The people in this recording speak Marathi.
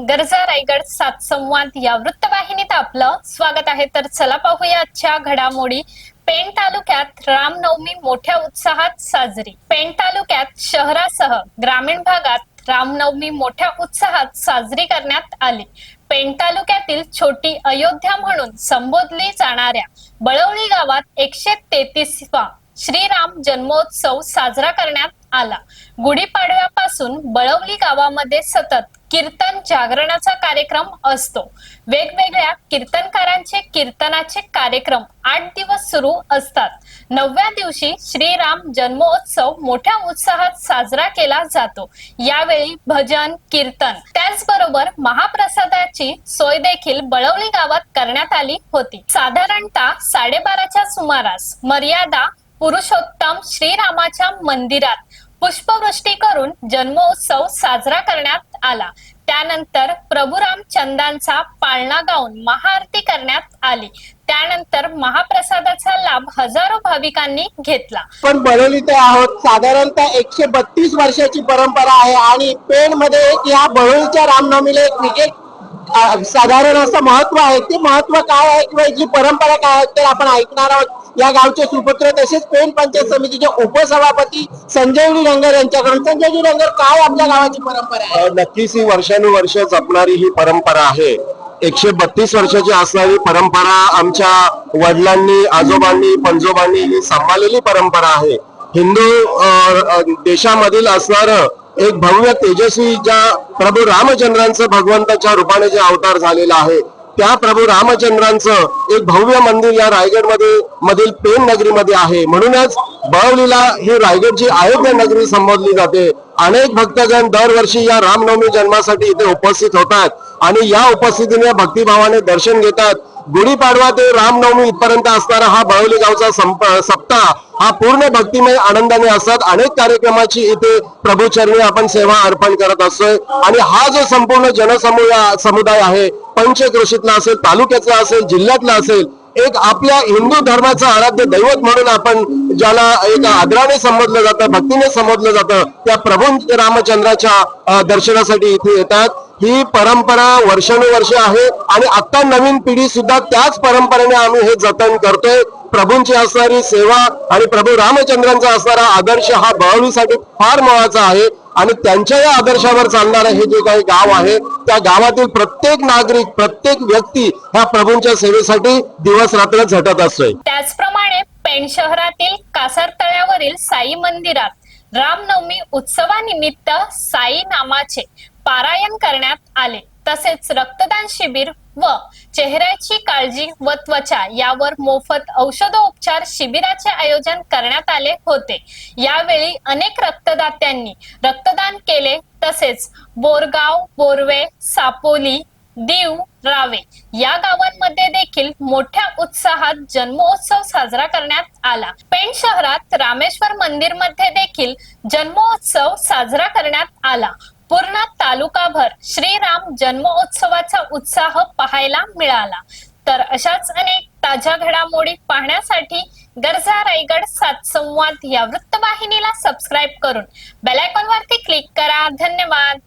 गरजा रायगड सात संवाद या वृत्तवाहिनीत आपलं स्वागत आहे। तर चला पाहूया आजच्या घडामोडी। पेण तालुक्यात रामनवमी मोठ्या उत्साहात साजरी। पेण तालुक्यात शहरासह ग्रामीण भागात रामनवमी मोठ्या उत्साहात साजरी करण्यात आली। पेण तालुक्यातील छोटी अयोध्या म्हणून संबोधली जाणाऱ्या बळवली गावात 133वा श्रीराम जन्मोत्सव साजरा करण्यात आला। गुढीपाडव्यापासून बळवली गावामध्ये सतत कीर्तन जागरणाचा कार्यक्रम असतो। वेगवेगळ्या कीर्तनकारांचे कीर्तनाचे कार्यक्रम 8 दिवस सुरू असतात। 9व्या दिवशी श्रीराम जन्मोत्सव मोठ्या उत्साहात साजरा केला जातो। यावेळी भजन कीर्तन त्याचबरोबर महाप्रसादाची सोय देखील बळवली गावात करण्यात आली होती। साधारणतः 12:30च्या सुमारास मर्यादा पुरुषोत्तम श्रीरामाच्या मंदिरात पुष्पवृष्टी करून जन्मोत्सव साजरा करण्यात आला। त्यानंतर प्रभू रामचंद्रांचा पाळणा गाऊन महाआरती करण्यात आली। त्यानंतर महाप्रसादाचा लाभ हजारो भाविकांनी घेतला। पण बळवलीत आहोत, साधारणतः 132 वर्षाची परंपरा आहे आणि पेण मध्ये या बळवलीच्या रामनवमीला एक साधारण असं महत्व आहे। ते महत्व काय आहे किंवा इथली परंपरा काय आहे ते आपण ऐकणार आहोत। या गावचे सुपुत्र तसेच पेण पंचायत समितीचे उपसभापती संजयजी डंगर यांच्याकडून। संजयजी डंगर, काय आपल्या गावाची परंपरा आहे? नक्कीच ही वर्षानुवर्ष जपणारी ही परंपरा आहे। 132 वर्षाची असणारी परंपरा आमच्या वडिलांनी, आजोबांनी, पणजोबांनी ही सांभाळलेली परंपरा आहे। हिंदू देशामधील असणारं एक भव्य तेजस्वी ज्या प्रभू रामचंद्रांचं भगवंताच्या रूपाने जे अवतार झालेला आहे, त्या प्रभू रामचंद्रांचं एक भव्य मंदिर या रायगड मधील पेण नगरीमध्ये आहे। म्हणूनच बळवलीला ही रायगडची अयोध्या नगरी संबोधली जाते। अनेक भक्तजन दरवर्षी या रामनवमी जन्मासाठी इथे उपस्थित होतात आणि या उपस्थितीने भक्तिभावाने दर्शन घेतात। गुढीपाडवा ते रामनवमी इथपर्यंत असणारा हा बळवली गावचा सप्ताह हा पूर्ण भक्तिमय आनंदाने असतात। अनेक कार्यक्रमाची इथे प्रभूचरणी आपण सेवा अर्पण करत असतोय आणि हा जो संपूर्ण समुदाय आहे, पंचक्रोशीतला असेल, तालुक्यातला असेल, जिल्ह्यातला असेल, एक आपल्या हिंदू धर्माचं आराध्य दैवत म्हणून आपण ज्याला एक आदराने संबोधलं जातं, भक्तीने संबोधलं जातं, त्या प्रभू रामचंद्राच्या दर्शनासाठी इथे येतात। ही परंपरा वर्षानुवर्ष आहे आणि आता नवीन पिढी सुद्धा त्याच परंपरेने आम्ही हे जतन करतोय। प्रभूंची असणारी सेवा आणि प्रभू रामचंद्रांचा असणारा आदर्श हा बळवलीसाठी फार महत्त्वाचा आहे आणि त्यांच्या या आदर्शावर चालणारं हे जे काही गाव आहे, त्या गावातील प्रत्येक नागरिक, प्रत्येक व्यक्ती ह्या प्रभूंच्या सेवेसाठी दिवस रात्र झटत असतोय। त्याचप्रमाणे पेण शहरातील कासार तळ्यावरील साई मंदिरात रामनवमी उत्सवानिमित्त साई नामाचे पारायण करण्यात आले। तसेच रक्तदान शिबिर व चेहऱ्याची काळजी व त्वचा यावर मोफत औषधोपचार शिबिराचे आयोजन करण्यात आले होते। यावेळी अनेक रक्तदात्यांनी रक्तदान केले। तसेच बोरगाव, बोरवे, सापोली, दीव, रावे या गावांमध्ये देखील मोठ्या उत्साहात जन्मोत्सव साजरा करण्यात आला। पेण शहरात रामेश्वर मंदिर मध्ये देखील जन्मोत्सव साजरा करण्यात आला। पूर्ण तालुकाभर श्रीराम जन्मोत्सवाचा उत्साह पाहायला मिळाला। तर अशाच अनेक ताज्या घडामोडी पाहण्यासाठी गरजा रायगड सात संवाद या वृत्तवाहिनीला सबस्क्राईब करून बेल आयकॉन वरती क्लिक करा। धन्यवाद।